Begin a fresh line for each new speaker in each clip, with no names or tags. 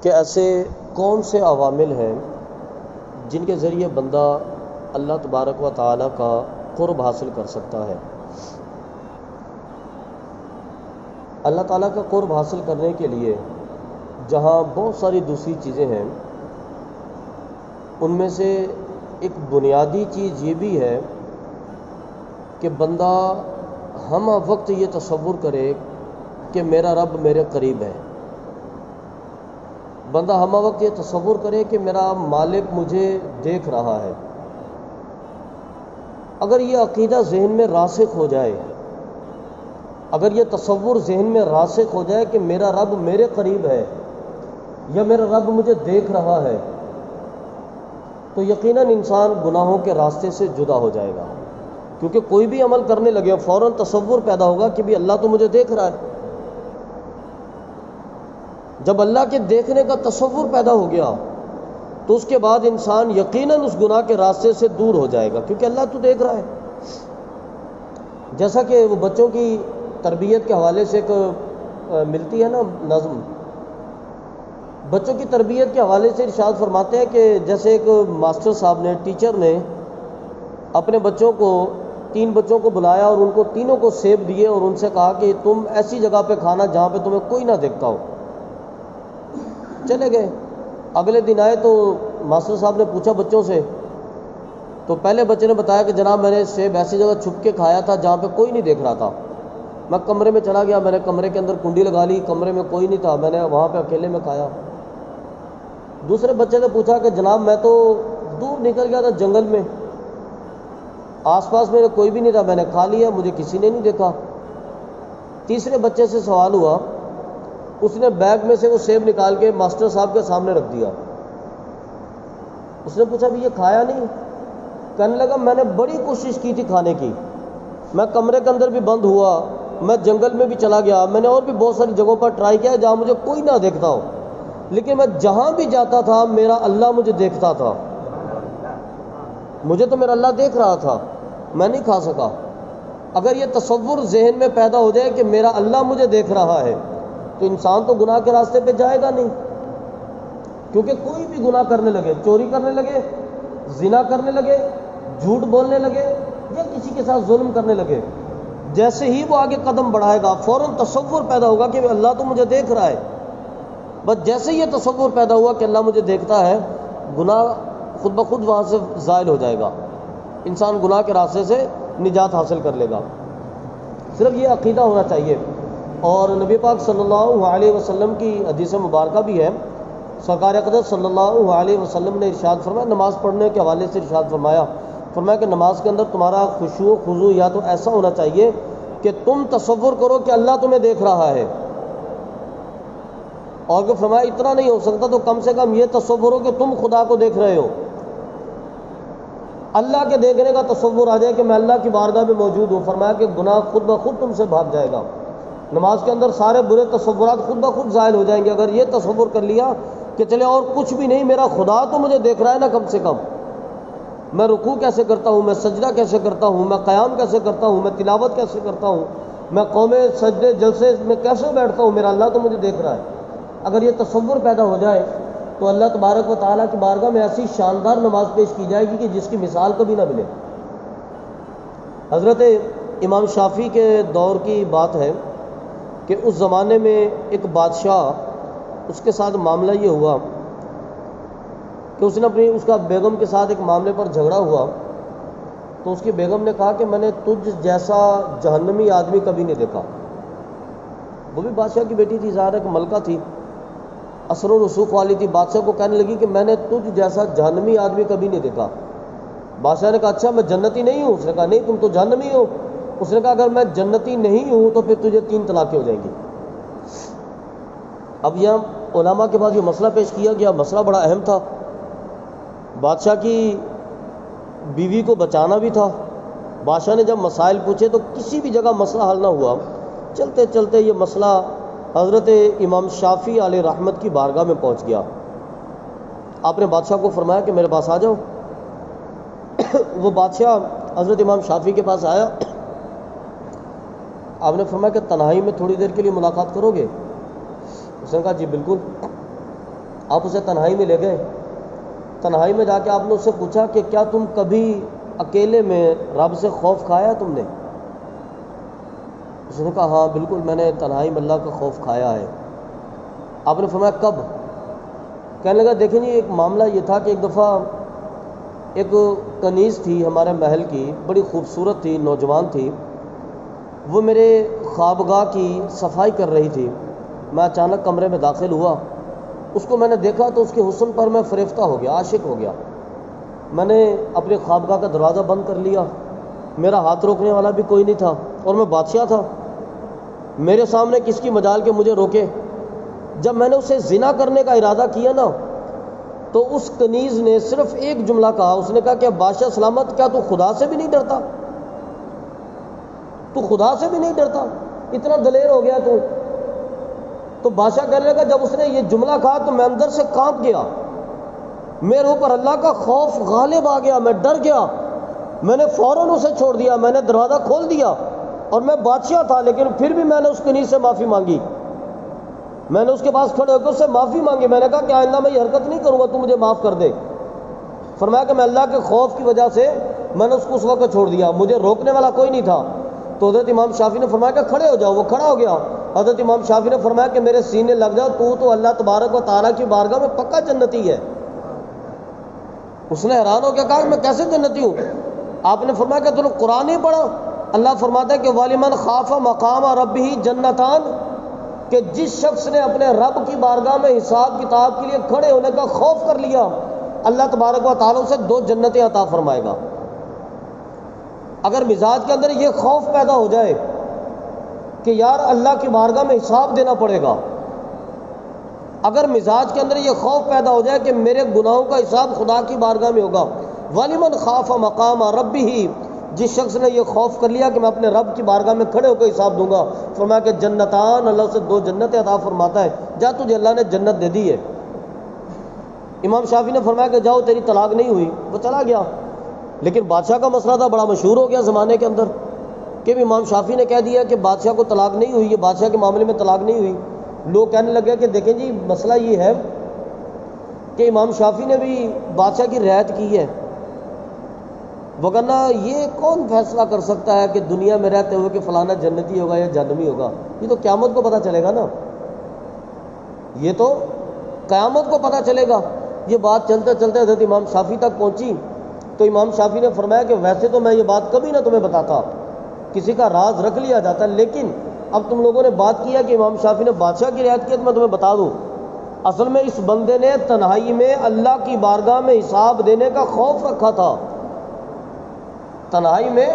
کہ ایسے کون سے عوامل ہیں جن کے ذریعے بندہ اللہ تبارک و تعالیٰ کا قرب حاصل کر سکتا ہے۔ اللہ تعالیٰ کا قرب حاصل کرنے کے لیے جہاں بہت ساری دوسری چیزیں ہیں، ان میں سے ایک بنیادی چیز یہ بھی ہے کہ بندہ ہم وقت یہ تصور کرے کہ میرا رب میرے قریب ہے۔ بندہ ہم وقت یہ تصور کرے کہ میرا مالک مجھے دیکھ رہا ہے۔ اگر یہ عقیدہ ذہن میں راسخ ہو جائے، اگر یہ تصور ذہن میں راسخ ہو جائے کہ میرا رب میرے قریب ہے یا میرا رب مجھے دیکھ رہا ہے، تو یقیناً انسان گناہوں کے راستے سے جدا ہو جائے گا، کیونکہ کوئی بھی عمل کرنے لگے فوراً تصور پیدا ہوگا کہ بھی اللہ تو مجھے دیکھ رہا ہے۔ جب اللہ کے دیکھنے کا تصور پیدا ہو گیا تو اس کے بعد انسان یقیناً اس گناہ کے راستے سے دور ہو جائے گا، کیونکہ اللہ تو دیکھ رہا ہے۔ جیسا کہ وہ بچوں کی تربیت کے حوالے سے ایک ملتی ہے نا نظم، بچوں کی تربیت کے حوالے سے ارشاد فرماتے ہیں کہ جیسے ایک ماسٹر صاحب نے، ٹیچر نے اپنے بچوں کو، 3 بچوں کو بلایا اور ان کو تینوں کو سیب دیے اور ان سے کہا کہ تم ایسی جگہ پہ کھانا جہاں پہ تمہیں کوئی نہ دیکھتا ہو۔ چلے گئے، اگلے دن آئے تو ماسٹر صاحب نے پوچھا بچوں سے، تو پہلے بچے نے بتایا کہ جناب میں نے سیب ایسی جگہ چھپ کے کھایا تھا جہاں پہ کوئی نہیں دیکھ رہا تھا، میں کمرے میں چلا گیا، میں نے کمرے کے اندر کنڈی لگا لی، کمرے میں کوئی نہیں تھا، میں نے وہاں پہ اکیلے میں کھایا۔ دوسرے بچے نے پوچھا کہ جناب میں تو دور نکل گیا تھا جنگل میں، آس پاس میرے کوئی بھی نہیں تھا، میں نے کھا لیا، مجھے کسی نے نہیں دیکھا۔ تیسرے بچے سے سوال ہوا، اس نے بیگ میں سے وہ سیب نکال کے ماسٹر صاحب کے سامنے رکھ دیا۔ اس نے پوچھا بھی یہ کھایا نہیں؟ کہنے لگا میں نے بڑی کوشش کی تھی کھانے کی، میں کمرے کے اندر بھی بند ہوا، میں جنگل میں بھی چلا گیا، میں نے اور بھی بہت ساری جگہوں پر ٹرائی کیا جہاں مجھے کوئی نہ دیکھتا ہو، لیکن میں جہاں بھی جاتا تھا میرا اللہ مجھے دیکھتا تھا، مجھے تو میرا اللہ دیکھ رہا تھا، میں نہیں کھا سکا۔ اگر یہ تصور ذہن میں پیدا ہو جائے کہ میرا اللہ مجھے دیکھ رہا ہے تو انسان تو گناہ کے راستے پہ جائے گا نہیں، کیونکہ کوئی بھی گناہ کرنے لگے، چوری کرنے لگے، زنا کرنے لگے، جھوٹ بولنے لگے یا کسی کے ساتھ ظلم کرنے لگے، جیسے ہی وہ آگے قدم بڑھائے گا فوراً تصور پیدا ہوگا کہ اللہ تو مجھے دیکھ رہا ہے۔ بس جیسے یہ تصور پیدا ہوا کہ اللہ مجھے دیکھتا ہے، گناہ خود بخود وہاں سے زائل ہو جائے گا، انسان گناہ کے راستے سے نجات حاصل کر لے گا۔ صرف یہ عقیدہ ہونا چاہیے۔ اور نبی پاک صلی اللہ علیہ وسلم کی حدیث مبارکہ بھی ہے، سرکار اقدس صلی اللہ علیہ وسلم نے ارشاد فرمایا، نماز پڑھنے کے حوالے سے ارشاد فرمایا کہ نماز کے اندر تمہارا خشوع و خضوع یا تو ایسا ہونا چاہیے کہ تم تصور کرو کہ اللہ تمہیں دیکھ رہا ہے، اور اگر فرمایا اتنا نہیں ہو سکتا تو کم سے کم یہ تصور ہو کہ تم خدا کو دیکھ رہے ہو، اللہ کے دیکھنے کا تصور آ جائے کہ میں اللہ کی بارگاہ میں موجود ہوں۔ فرمایا کہ گناہ خود بخود تم سے بھاگ جائے گا، نماز کے اندر سارے برے تصورات خود بخود زائل ہو جائیں گے۔ اگر یہ تصور کر لیا کہ چلے اور کچھ بھی نہیں، میرا خدا تو مجھے دیکھ رہا ہے نا، کم سے کم میں رکوع کیسے کرتا ہوں، میں سجدہ کیسے کرتا ہوں، میں قیام کیسے کرتا ہوں، میں تلاوت کیسے کرتا ہوں، میں قوم سجدے جلسے میں کیسے بیٹھتا ہوں، میرا اللہ تو مجھے دیکھ رہا ہے۔ اگر یہ تصور پیدا ہو جائے تو اللہ تبارک و تعالیٰ کی بارگاہ میں ایسی شاندار نماز پیش کی جائے گی کہ جس کی مثال کبھی نہ ملے۔ حضرت امام شافعی کے دور کی بات ہے کہ اس زمانے میں ایک بادشاہ، اس کے ساتھ معاملہ یہ ہوا کہ اس نے اس کا بیگم کے ساتھ ایک معاملے پر جھگڑا ہوا، تو اس کی بیگم نے کہا کہ میں نے تجھ جیسا جہنمی آدمی کبھی نہیں دیکھا۔ وہ بھی بادشاہ کی بیٹی تھی، ظاہر ہے کہ ملکہ تھی، اثر و رسوخ والی تھی، بادشاہ کو کہنے لگی کہ میں نے تجھ جیسا جہنمی آدمی کبھی نہیں دیکھا۔ بادشاہ نے کہا اچھا میں جنتی نہیں ہوں؟ اس نے کہا نہیں تم تو جہنمی ہو۔ اس نے کہا اگر میں جنتی نہیں ہوں تو پھر تجھے 3 طلاقیں ہو جائیں گی۔ اب یہاں علماء کے بعد یہ مسئلہ پیش کیا گیا، مسئلہ بڑا اہم تھا، بادشاہ کی بیوی کو بچانا بھی تھا۔ بادشاہ نے جب مسائل پوچھے تو کسی بھی جگہ مسئلہ حل نہ ہوا، چلتے چلتے یہ مسئلہ حضرت امام شافعی علیہ رحمت کی بارگاہ میں پہنچ گیا۔ آپ نے بادشاہ کو فرمایا کہ میرے پاس آ جاؤ۔ وہ بادشاہ حضرت امام شافعی کے پاس آیا، آپ نے فرمایا کہ تنہائی میں تھوڑی دیر کے لیے ملاقات کرو گے؟ اس نے کہا جی بالکل۔ آپ اسے تنہائی میں لے گئے، تنہائی میں جا کے آپ نے اس سے پوچھا کہ کیا تم کبھی اکیلے میں رب سے خوف کھایا تم نے؟ اس نے کہا ہاں بالکل میں نے تنہائی میں اللہ کا خوف کھایا ہے۔ آپ نے فرمایا کب؟ کہنے لگا دیکھیں جی ایک معاملہ یہ تھا کہ ایک دفعہ ایک کنیز تھی ہمارے محل کی، بڑی خوبصورت تھی، نوجوان تھی، وہ میرے خوابگاہ کی صفائی کر رہی تھی۔ میں اچانک کمرے میں داخل ہوا، اس کو میں نے دیکھا تو اس کے حسن پر میں فریفتہ ہو گیا، عاشق ہو گیا۔ میں نے اپنے خوابگاہ کا دروازہ بند کر لیا، میرا ہاتھ روکنے والا بھی کوئی نہیں تھا، اور میں بادشاہ تھا، میرے سامنے کس کی مجال کہ مجھے روکے۔ جب میں نے اسے زنا کرنے کا ارادہ کیا نا تو اس کنیز نے صرف ایک جملہ کہا، اس نے کہا کہ بادشاہ سلامت کیا تو خدا سے بھی نہیں ڈرتا؟ تو خدا سے بھی نہیں ڈرتا؟ اتنا دلیر ہو گیا تو بادشاہ کہنے لگا جب اس نے یہ جملہ کہا تو میں اندر سے کانپ گیا، میرے اوپر اللہ کا خوف غالب آ گیا، میں ڈر گیا، میں نے فوراً اسے چھوڑ دیا، میں نے دروازہ کھول دیا، اور میں بادشاہ تھا لیکن پھر بھی میں نے اس کنیز سے معافی مانگی۔ میں نے اس کے پاس کھڑے ہو کے اس سے معافی مانگی، میں نے کہا کہ آئندہ میں یہ حرکت نہیں کروں گا، تو مجھے معاف کر دے۔ فرمایا کہ میں اللہ کے خوف کی وجہ سے میں نے اس کو اس وقت چھوڑ دیا، مجھے روکنے والا کوئی نہیں تھا۔ تو حضرت امام شافعی نے فرمایا کہ کھڑے ہو جاؤ، وہ کھڑا ہو گیا۔ حضرت امام شافعی نے فرمایا کہ میرے سینے لگ جاؤ، تو اللہ تبارک و تعالیٰ کی بارگاہ میں پکا جنتی ہے۔ اس نے حیران ہو کے کہا کہ میں کیسے جنتی ہوں؟ آپ نے فرمایا کہ تم قرآن نہیں پڑھا؟ اللہ فرماتا ہے کہ وَلِمَنْ خَافَ مَقَامَ رَبِّهِ جَنَّتَانِ، کہ جس شخص نے اپنے رب کی بارگاہ میں حساب کتاب کے لیے کھڑے ہونے کا خوف کر لیا، اللہ تبارک و تعالیٰ سے 2 جنتیں عطا فرمائے گا۔ اگر مزاج کے اندر یہ خوف پیدا ہو جائے کہ یار اللہ کی بارگاہ میں حساب دینا پڑے گا، اگر مزاج کے اندر یہ خوف پیدا ہو جائے کہ میرے گناہوں کا حساب خدا کی بارگاہ میں ہوگا، وَلِمَنْ خَافَ مَقَامَ رَبِّهِ، جس شخص نے یہ خوف کر لیا کہ میں اپنے رب کی بارگاہ میں کھڑے ہو کے حساب دوں گا، فرمایا کہ جنتان، اللہ سے 2 جنتیں عطا فرماتا ہے، جا تجھے اللہ نے جنت دے دی ہے۔ امام شافعی نے فرمایا کہ جاؤ تیری طلاق نہیں ہوئی، وہ چلا گیا۔ لیکن بادشاہ کا مسئلہ تھا، بڑا مشہور ہو گیا زمانے کے اندر کہ امام شافعی نے کہہ دیا کہ بادشاہ کو طلاق نہیں ہوئی، یہ بادشاہ کے معاملے میں طلاق نہیں ہوئی۔ لوگ کہنے لگے کہ دیکھیں جی مسئلہ یہ ہے کہ امام شافعی نے بھی بادشاہ کی رعایت کی ہے، وگرنہ یہ کون فیصلہ کر سکتا ہے کہ دنیا میں رہتے ہوئے کہ فلانا جنتی ہوگا یا جہنمی ہوگا؟ یہ تو قیامت کو پتہ چلے گا نا، یہ تو قیامت کو پتہ چلے گا۔ یہ بات چلتے چلتے حضرت امام شافعی تک پہنچی تو امام شافعی نے فرمایا کہ ویسے تو میں یہ بات کبھی نہ تمہیں بتاتا، کسی کا راز رکھ لیا جاتا، لیکن اب تم لوگوں نے بات کیا کہ امام شافعی نے بادشاہ کی رعایت کی تو میں تمہیں بتا دوں، اصل میں اس بندے نے تنہائی میں اللہ کی بارگاہ میں حساب دینے کا خوف رکھا تھا، تنہائی میں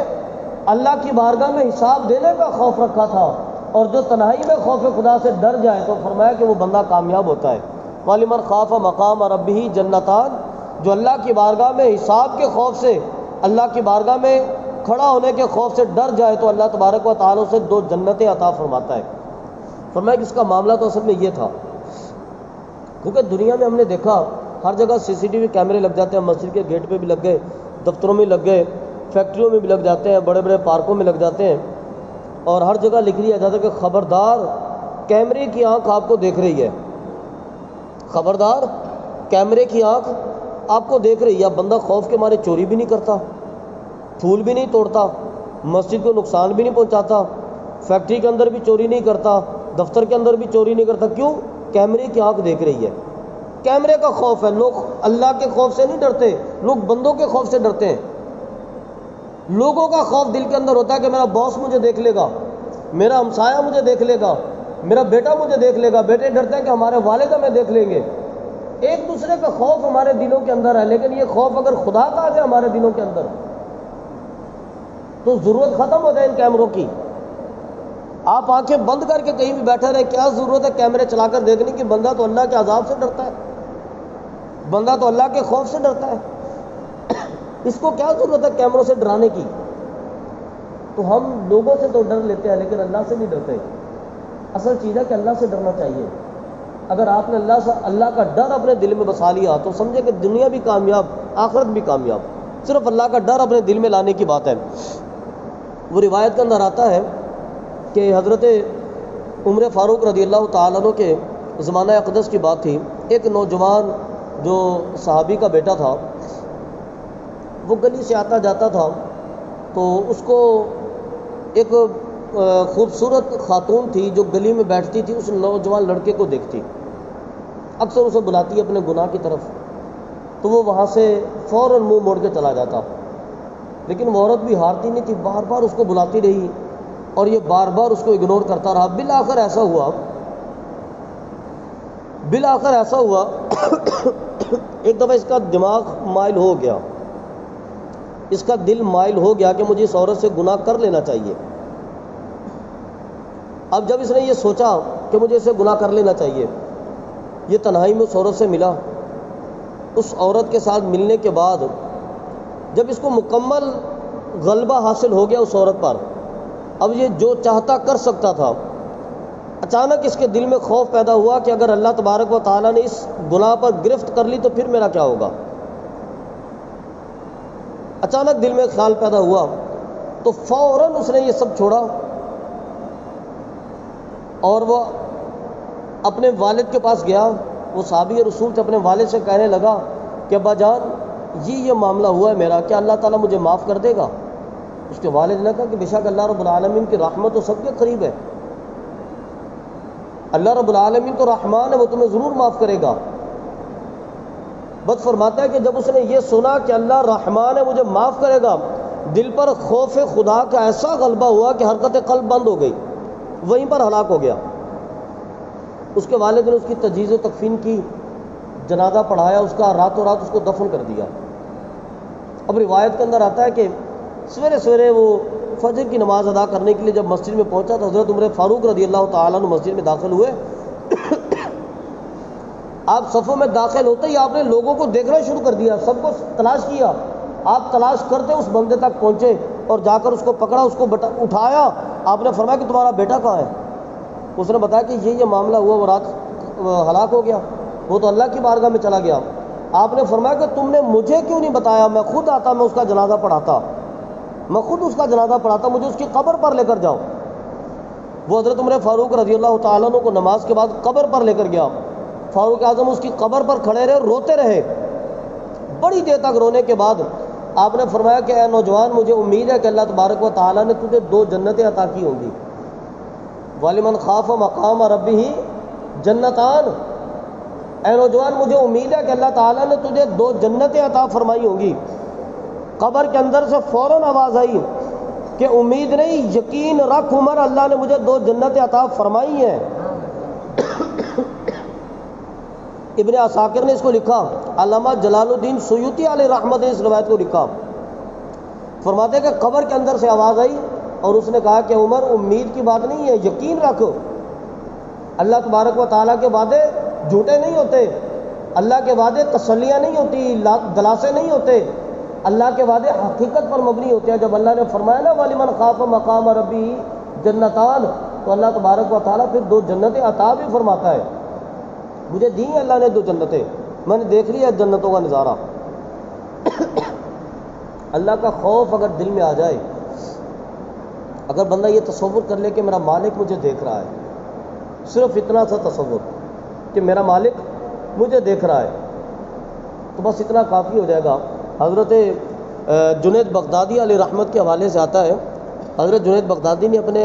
اللہ کی بارگاہ میں حساب دینے کا خوف رکھا تھا، اور جو تنہائی میں خوف خدا سے ڈر جائے تو فرمایا کہ وہ بندہ کامیاب ہوتا ہے۔ وَلِمَنْ خَافَ مَقَامَ رَبِّهِ جَنَّتَانِ، جو اللہ کی بارگاہ میں حساب کے خوف سے، اللہ کی بارگاہ میں کھڑا ہونے کے خوف سے ڈر جائے تو اللہ تبارک و تعالیٰ سے 2 جنتیں عطا فرماتا ہے۔ فرمایا کہ اس کا معاملہ تو اصل میں یہ تھا، کیونکہ دنیا میں ہم نے دیکھا ہر جگہ CCTV کیمرے لگ جاتے ہیں، مسجد کے گیٹ پہ بھی لگ گئے، دفتروں میں لگ گئے، فیکٹریوں میں بھی لگ جاتے ہیں، بڑے بڑے پارکوں میں لگ جاتے ہیں، اور ہر جگہ لکھ دیا جاتا ہے کہ خبردار کیمرے کی آنکھ آپ کو دیکھ رہی ہے، خبردار کیمرے کی آنکھ آپ کو دیکھ رہی ہے۔ اب بندہ خوف کے مارے چوری بھی نہیں کرتا، پھول بھی نہیں توڑتا، مسجد کو نقصان بھی نہیں پہنچاتا، فیکٹری کے اندر بھی چوری نہیں کرتا، دفتر کے اندر بھی چوری نہیں کرتا۔ کیوں؟ کیمرے کی آنکھ دیکھ رہی ہے، کیمرے کا خوف ہے۔ لوگ اللہ کے خوف سے نہیں ڈرتے، لوگ بندوں کے خوف سے ڈرتے ہیں۔ لوگوں کا خوف دل کے اندر ہوتا ہے کہ میرا باس مجھے دیکھ لے گا، میرا ہمسایہ مجھے دیکھ لے گا، میرا بیٹا مجھے دیکھ لے گا، بیٹے ڈرتے ہیں کہ ہمارے والد ہمیں دیکھ لیں گے۔ ایک دوسرے کا خوف ہمارے دلوں کے اندر ہے، لیکن یہ خوف اگر خدا کا آ جائے ہمارے دلوں کے اندر تو ضرورت ختم ہو جائے ان کیمروں کی۔ آپ آنکھیں بند کر کے کہیں بھی بیٹھے رہے، کیا ضرورت ہے کیمرے چلا کر دیکھنے کی؟ بندہ تو اللہ کے عذاب سے ڈرتا ہے، بندہ تو اللہ کے خوف سے ڈرتا ہے، اس کو کیا ضرورت ہے کیمروں سے ڈرانے کی؟ تو ہم لوگوں سے تو ڈر لیتے ہیں لیکن اللہ سے نہیں ڈرتے۔ اصل چیز ہے کہ اللہ سے ڈرنا چاہیے۔ اگر آپ نے اللہ کا ڈر اپنے دل میں بسا لیا تو سمجھے کہ دنیا بھی کامیاب، آخرت بھی کامیاب۔ صرف اللہ کا ڈر اپنے دل میں لانے کی بات ہے۔ وہ روایت کے اندر آتا ہے کہ حضرت عمر فاروق رضی اللہ تعالیٰ عنہ کے زمانہ اقدس کی بات تھی، ایک نوجوان جو صحابی کا بیٹا تھا وہ گلی سے آتا جاتا تھا، تو اس کو ایک خوبصورت خاتون تھی جو گلی میں بیٹھتی تھی، اس نوجوان لڑکے کو دیکھتی، اکثر اسے بلاتی اپنے گناہ کی طرف، تو وہ وہاں سے فوراً منہ موڑ کے چلا جاتا، لیکن وہ عورت بھی ہارتی نہیں تھی، بار بار اس کو بلاتی رہی اور یہ بار بار اس کو اگنور کرتا رہا۔ بالآخر ایسا ہوا ایک دفعہ اس کا دماغ مائل ہو گیا، اس کا دل مائل ہو گیا کہ مجھے اس عورت سے گناہ کر لینا چاہیے۔ اب جب اس نے یہ سوچا کہ مجھے اسے گناہ کر لینا چاہیے، یہ تنہائی میں اس عورت سے ملا۔ اس عورت کے ساتھ ملنے کے بعد جب اس کو مکمل غلبہ حاصل ہو گیا اس عورت پر، اب یہ جو چاہتا کر سکتا تھا، اچانک اس کے دل میں خوف پیدا ہوا کہ اگر اللہ تبارک و تعالیٰ نے اس گناہ پر گرفت کر لی تو پھر میرا کیا ہوگا۔ اچانک دل میں خیال پیدا ہوا تو فوراً اس نے یہ سب چھوڑا اور وہ اپنے والد کے پاس گیا۔ وہ صحابی رسول تھے، اپنے والد سے کہنے لگا کہ ابا جان یہ معاملہ ہوا ہے میرا، کیا اللہ تعالیٰ مجھے معاف کر دے گا؟ اس کے والد نے کہا کہ بے شک اللہ رب العالمین کی رحمت تو سب کے قریب ہے، اللہ رب العالمین تو رحمان ہے، وہ تمہیں ضرور معاف کرے گا۔ بس فرماتا ہے کہ جب اس نے یہ سنا کہ اللہ رحمان ہے مجھے معاف کرے گا، دل پر خوف خدا کا ایسا غلبہ ہوا کہ حرکت قلب بند ہو گئی، وہیں پر ہلاک ہو گیا۔ اس کے والد نے اس کی تجہیز و تکفین کی، جنازہ پڑھایا اس کا، راتوں رات اس کو دفن کر دیا۔ اب روایت کے اندر آتا ہے کہ سویرے سویرے وہ فجر کی نماز ادا کرنے کے لیے جب مسجد میں پہنچا تو حضرت عمر فاروق رضی اللہ تعالیٰ عنہ مسجد میں داخل ہوئے۔ آپ صفوں میں داخل ہوتے ہی آپ نے لوگوں کو دیکھنا شروع کر دیا، سب کو تلاش کیا، آپ تلاش کرتے اس بندے تک پہنچے اور جا کر اس کو پکڑا، اس کو اٹھایا۔ آپ نے فرمایا کہ تمہارا بیٹا کہاں ہے؟ اس نے بتایا کہ یہ معاملہ ہوا، وہ رات ہلاک ہو گیا، وہ تو اللہ کی بارگاہ میں چلا گیا۔ آپ نے فرمایا کہ تم نے مجھے کیوں نہیں بتایا، میں خود آتا، میں اس کا جنازہ پڑھاتا، میں خود اس کا جنازہ پڑھاتا، مجھے اس کی قبر پر لے کر جاؤ۔ وہ حضرت عمر فاروق رضی اللہ تعالیٰ عنہ کو نماز کے بعد قبر پر لے کر گیا۔ فاروق اعظم اس کی قبر پر کھڑے رہے، روتے رہے بڑی دیر تک۔ رونے کے بعد آپ نے فرمایا کہ اے نوجوان، مجھے امید ہے کہ اللہ تبارک و تعالیٰ نے تجھے 2 جنتیں عطا کی ہوں گی، وَلِمَنْ خَافَ مَقَامَ رَبِّهِ جنتان۔ اے نوجوان، مجھے امید ہے کہ اللہ تعالیٰ نے تجھے 2 جنتیں عطا فرمائی ہوں گی۔ قبر کے اندر سے فوراً آواز آئی کہ امید نہیں، یقین رکھ عمر، اللہ نے مجھے 2 جنتیں عطا فرمائی ہیں۔ ابن عساکر نے اس کو لکھا، علامہ جلال الدین سیوطی علیہ رحمت نے اس روایت کو لکھا، فرماتے ہیں کہ قبر کے اندر سے آواز آئی اور اس نے کہا کہ عمر، امید کی بات نہیں ہے، یقین رکھو، اللہ تبارک و تعالیٰ کے وعدے جھوٹے نہیں ہوتے، اللہ کے وعدے تسلیاں نہیں ہوتی، دلاسے نہیں ہوتے، اللہ کے وعدے حقیقت پر مبنی ہوتے ہیں۔ جب اللہ نے فرمایا نا وَلِمَنْ خَافَ مَقَامَ رَبِّهِ جنتان، تو اللہ تبارک و تعالیٰ پھر 2 جنتیں عطا بھی فرماتا ہے۔ مجھے دی ہیں اللہ نے 2 جنتیں، میں نے دیکھ لیا جنتوں کا نظارہ۔ اللہ کا خوف اگر دل میں آ جائے، اگر بندہ یہ تصور کر لے کہ میرا مالک مجھے دیکھ رہا ہے، صرف اتنا سا تصور کہ میرا مالک مجھے دیکھ رہا ہے، تو بس اتنا کافی ہو جائے گا۔ حضرت جنید بغدادی علیہ رحمت کے حوالے سے آتا ہے، حضرت جنید بغدادی نے اپنے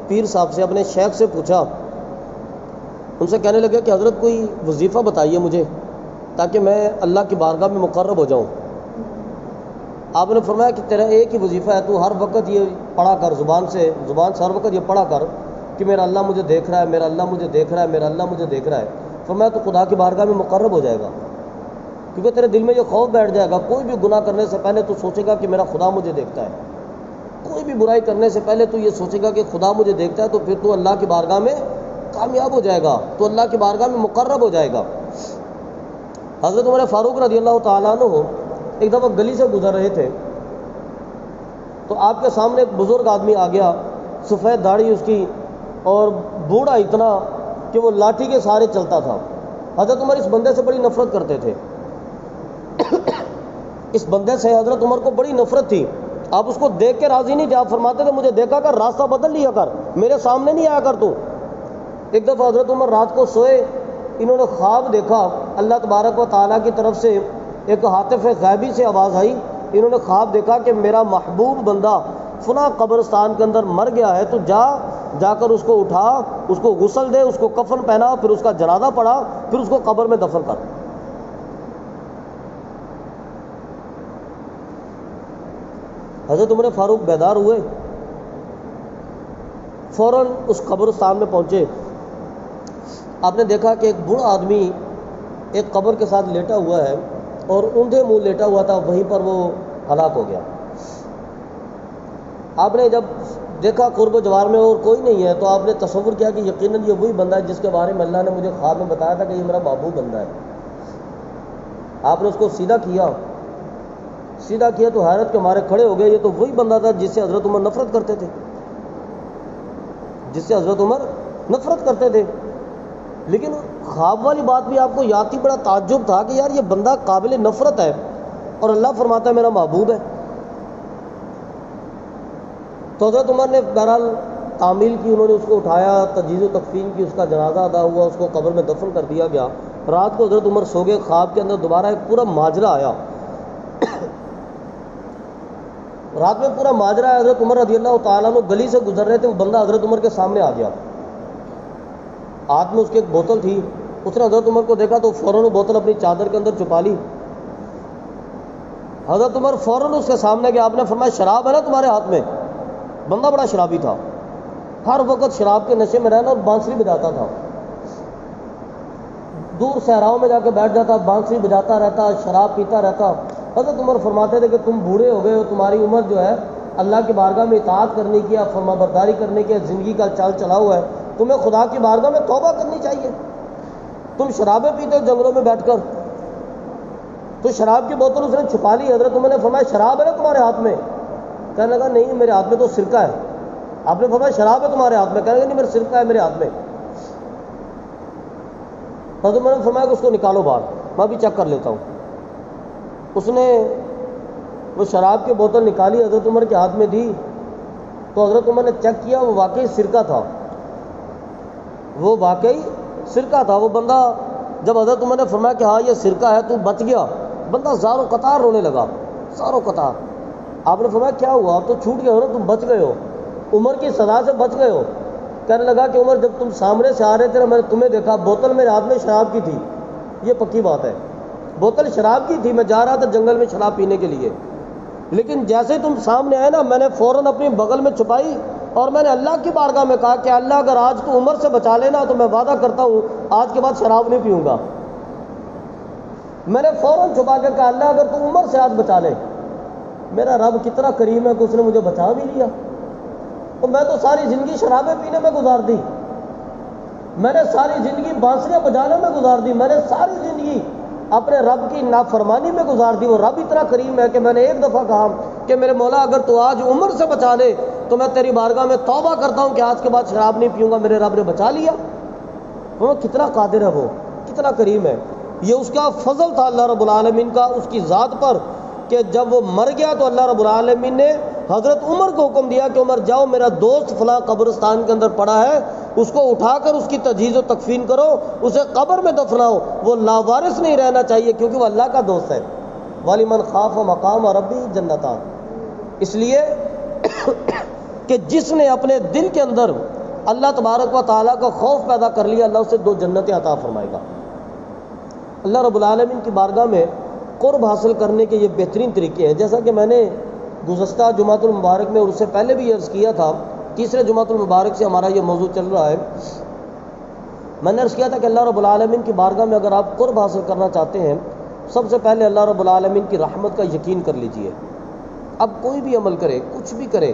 پیر صاحب سے، اپنے شیخ سے پوچھا، ان سے کہنے لگے کہ حضرت کوئی وظیفہ بتائیے مجھے تاکہ میں اللہ کی بارگاہ میں مقرب ہو جاؤں۔ آپ نے فرمایا کہ تیرا ایک ہی وظیفہ ہے، تو ہر وقت یہ پڑھا کر، زبان سے ہر وقت یہ پڑھا کر کہ میرا اللہ مجھے دیکھ رہا ہے، میرا اللہ مجھے دیکھ رہا ہے، میرا اللہ مجھے دیکھ رہا ہے۔ فرمایا تو خدا کی بارگاہ میں مقرب ہو جائے گا، کیونکہ تیرے دل میں یہ خوف بیٹھ جائے گا، کوئی بھی گناہ کرنے سے پہلے تو سوچے گا کہ میرا خدا مجھے دیکھتا ہے، کوئی بھی برائی کرنے سے پہلے تو یہ سوچے گا کہ خدا مجھے دیکھتا ہے، تو پھر تو اللہ کی بارگاہ میں کامیاب ہو جائے گا، تو اللہ کی بارگاہ میں مقرب ہو جائے گا۔ حضرت عمر فاروق رضی اللہ تعالیٰ عنہ ایک دفعہ گلی سے گزر رہے تھے، تو آپ کے سامنے ایک بزرگ آدمی آ گیا، سفید داڑھی اس کی اور بوڑھا اتنا کہ وہ لاٹھی کے سہارے چلتا تھا۔ حضرت عمر اس بندے سے بڑی نفرت کرتے تھے، اس بندے سے حضرت عمر کو بڑی نفرت تھی۔ آپ اس کو دیکھ کے راضی نہیں تھے، آپ فرماتے تھے مجھے دیکھا کر، راستہ بدل لیا کر، میرے سامنے نہیں آیا کر تو۔ ایک دفعہ حضرت عمر رات کو سوئے انہوں نے خواب دیکھا، اللہ تبارک و تعالیٰ کی طرف سے ایک ہاتف غیبی سے آواز آئی، انہوں نے خواب دیکھا کہ میرا محبوب بندہ فلاں قبرستان کے اندر مر گیا ہے، تو جا کر اس کو اٹھا، اس کو غسل دے، اس کو کفن پہنا، پھر اس کا جنازہ پڑھا، پھر اس کو قبر میں دفن کر۔ حضرت عمر فاروق بیدار ہوئے، فوراً اس قبرستان میں پہنچے۔ آپ نے دیکھا کہ ایک بوڑھا آدمی ایک قبر کے ساتھ لیٹا ہوا ہے اور اونھے منہ لیٹا ہوا تھا، وہیں پر وہ ہلاک ہو گیا۔ آپ نے جب دیکھا قرب و جوار میں اور کوئی نہیں ہے، تو آپ نے تصور کیا کہ یقیناً یہ وہی بندہ ہے جس کے بارے میں اللہ نے مجھے خواب میں بتایا تھا کہ یہ میرا محبوب بندہ ہے۔ آپ نے اس کو سیدھا کیا تو حیرت کے مارے کھڑے ہو گئے، یہ تو وہی بندہ تھا جس سے حضرت عمر نفرت کرتے تھے۔ لیکن خواب والی بات بھی آپ کو یاد تھی، بڑا تعجب تھا کہ یار یہ بندہ قابل نفرت ہے اور اللہ فرماتا ہے میرا محبوب ہے۔ تو حضرت عمر نے بہرحال تعمیل کی، انہوں نے اس کو اٹھایا، تجہیز و تکفین کی، اس کا جنازہ ادا ہوا، اس کو قبر میں دفن کر دیا گیا۔ رات کو حضرت عمر سو گئے، خواب کے اندر دوبارہ ایک پورا ماجرا آیا۔ رات میں پورا ماجرا ہے، حضرت عمر رضی اللہ تعالیٰ عنہ گلی سے گزر رہے تھے، وہ بندہ حضرت عمر کے سامنے آ گیا، ہاتھ میں اس کی ایک بوتل تھی، اس نے حضرت عمر کو دیکھا تو فوراً وہ بوتل اپنی چادر کے اندر چھپا لی۔ حضرت عمر فوراً اس کے سامنے گیا، آپ نے فرمایا شراب ہے نا تمہارے ہاتھ میں؟ بندہ بڑا شرابی تھا، ہر وقت شراب کے نشے میں رہنا اور بانسری بجاتا تھا، دور صحراؤں میں جا کے بیٹھ جاتا، بانسری بجاتا رہتا، شراب پیتا رہتا۔ حضرت عمر فرماتے تھے کہ تم بوڑھے ہو گئے ہو، تمہاری عمر جو ہے اللہ کی بارگاہ میں اطاعت کرنے کی، فرما برداری کرنے کی، زندگی کا چال چلاؤ ہے، تمہیں خدا کی بارگاہ میں توبہ کرنی چاہیے۔ تم شرابیں پیتے ہو جنگلوں میں بیٹھ کر۔ تو شراب کی بوتل اس نے چھپا لی۔ حضرت عمر نے فرمایا شراب ہے نا تمہارے ہاتھ میں؟ کہنے لگا نہیں میرے ہاتھ میں تو سرکہ ہے۔ آپ نے فرمایا شراب ہے تمہارے ہاتھ میں؟ کہنے لگا نہیں میرے سرکہ ہے میرے ہاتھ میں۔ حضرت عمر نے فرمایا کہ اس کو نکالو باہر، میں بھی چیک کر لیتا ہوں۔ اس نے وہ شراب کی بوتل نکالی، حضرت عمر کے ہاتھ میں دی، تو حضرت عمر نے چیک کیا، وہ واقعی سرکہ تھا، وہ بندہ جب حضرت عمر نے فرمایا کہ ہاں یہ سرکہ ہے تو بچ گیا، بندہ زار و قطار رونے لگا، زار و قطار۔ آپ نے فرمایا کیا ہوا؟ آپ تو چھوٹ گئے ہو نا، تم بچ گئے ہو، عمر کی سزا سے بچ گئے ہو۔ کہنے لگا کہ عمر جب تم سامنے سے آ رہے تھے نا، میں نے تمہیں دیکھا، بوتل میرے ہاتھ میں شراب کی تھی، یہ پکی بات ہے، بوتل شراب کی تھی، میں جا رہا تھا جنگل میں شراب پینے کے لیے، لیکن جیسے تم سامنے آئے نا، میں نے فوراً اپنی بغل میں چھپائی اور میں نے اللہ کی بارگاہ میں کہا کہ اللہ اگر آج تو عمر سے بچا لینا تو میں وعدہ کرتا ہوں آج کے بعد شراب نہیں پیوں گا۔ میں نے فوراً چھپا کے کہا اللہ اگر تو عمر سے آج بچا لے، میرا رب کتنا کریم ہے کہ اس نے مجھے بچا بھی لیا۔ تو میں تو ساری زندگی شرابیں پینے میں گزار دی، میں نے ساری زندگی بانسریاں بجانے میں گزار دی، میں نے ساری زندگی اپنے رب کی نافرمانی میں گزار دی۔ وہ رب اتنا کریم ہے کہ میں نے ایک دفعہ کہا کہ میرے مولا اگر تو آج عمر سے بچا لے تو میں تیری بارگاہ میں توبہ کرتا ہوں کہ آج کے بعد شراب نہیں پیوں گا، میرے رب نے بچا لیا۔ وہ کتنا قادر ہے، وہ کتنا کریم ہے، یہ اس کا فضل تھا اللہ رب العالمین کا اس کی ذات پر کہ جب وہ مر گیا تو اللہ رب العالمین نے حضرت عمر کو حکم دیا کہ عمر جاؤ، میرا دوست فلاں قبرستان کے اندر پڑا ہے، اس کو اٹھا کر اس کی تجہیز و تکفین کرو، اسے قبر میں دفناؤ، وہ لاوارث نہیں رہنا چاہیے کیونکہ وہ اللہ کا دوست ہے۔ وَلِمَنْ خَافَ مَقَامَ رَبِّهِ جَنَّتَانِ، اس لیے کہ جس نے اپنے دل کے اندر اللہ تبارک و تعالیٰ کا خوف پیدا کر لیا، اللہ اسے 2 جنتیں عطا فرمائے گا۔ اللہ رب العالمین کی بارگاہ میں قرب حاصل کرنے کے یہ بہترین طریقے ہیں، جیسا کہ میں نے گزشتہ جمعۃ المبارک میں اور اس سے پہلے بھی عرض کیا تھا، تیسرے جمعۃ المبارک سے ہمارا یہ موضوع چل رہا ہے۔ میں نے عرض کیا تھا کہ اللہ رب العالمین کی بارگاہ میں اگر آپ قرب حاصل کرنا چاہتے ہیں، سب سے پہلے اللہ رب العالمین کی رحمت کا یقین کر لیجئے۔ اب کوئی بھی عمل کرے، کچھ بھی کرے،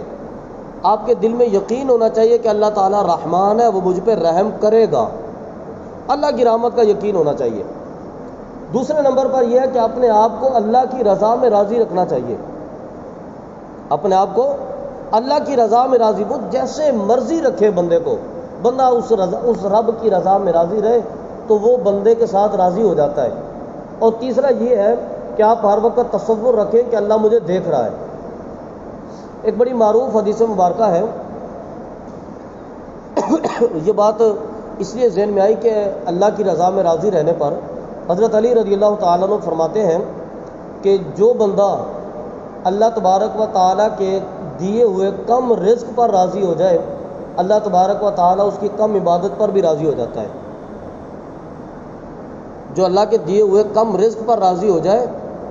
آپ کے دل میں یقین ہونا چاہیے کہ اللہ تعالیٰ رحمان ہے، وہ مجھ پہ رحم کرے گا، اللہ کی رحمت کا یقین ہونا چاہیے۔ دوسرے نمبر پر یہ ہے کہ اپنے آپ کو اللہ کی رضا میں راضی رکھنا چاہیے، اپنے آپ کو اللہ کی رضا میں راضی، وہ جیسے مرضی رکھے بندے کو، بندہ اس رب کی رضا میں راضی رہے تو وہ بندے کے ساتھ راضی ہو جاتا ہے۔ اور تیسرا یہ ہے کہ آپ ہر وقت تصور رکھیں کہ اللہ مجھے دیکھ رہا ہے۔ ایک بڑی معروف حدیث مبارکہ ہے، یہ بات اس لیے ذہن میں آئی کہ اللہ کی رضا میں راضی رہنے پر حضرت علی رضی اللہ تعالیٰ عنہ فرماتے ہیں کہ جو بندہ اللہ تبارک و تعالیٰ کے دیے ہوئے کم رزق پر راضی ہو جائے، اللہ تبارک و تعالیٰ اس کی کم عبادت پر بھی راضی ہو جاتا ہے۔ جو اللہ کے دیے ہوئے کم رزق پر راضی ہو جائے،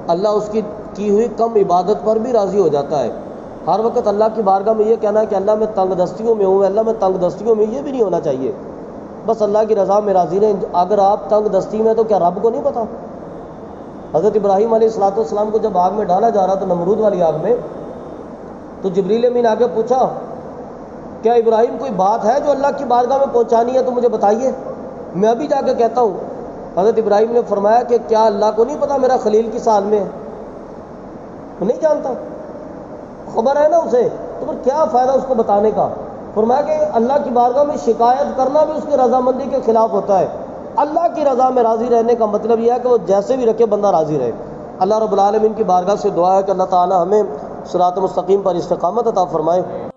اللہ اس کی ہوئی کم عبادت پر بھی راضی ہو جاتا ہے۔ ہر وقت اللہ کی بارگاہ میں یہ کہنا کہ اللہ میں تنگ دستیوں میں ہوں، اللہ میں تنگ دستیوں میں، یہ بھی نہیں ہونا چاہیے۔ بس اللہ کی رضا میں راضی رہیں۔ اگر آپ تنگ دستی میں تو کیا رب کو نہیں پتا؟ حضرت ابراہیم علیہ السلام کو جب آگ میں ڈالا جا رہا تھا، نمرود والی آگ میں، تو جبریل امین آگے پوچھا کیا ابراہیم کوئی بات ہے جو اللہ کی بارگاہ میں پہنچانی ہے تو مجھے بتائیے، میں ابھی جا کے کہتا ہوں۔ حضرت ابراہیم نے فرمایا کہ کیا اللہ کو نہیں پتا میرا خلیل کس حال میں ہے؟ وہ نہیں جانتا، خبر ہے نا اسے، تو پھر کیا فائدہ اس کو بتانے کا؟ فرمایا کہ اللہ کی بارگاہ میں شکایت کرنا بھی اس کی رضامندی کے خلاف ہوتا ہے۔ اللہ کی رضا میں راضی رہنے کا مطلب یہ ہے کہ وہ جیسے بھی رکھے بندہ راضی رہے۔ اللہ رب العالمین کی بارگاہ سے دعا ہے کہ اللہ تعالی ہمیں صراط مستقیم پر استقامت عطا فرمائے۔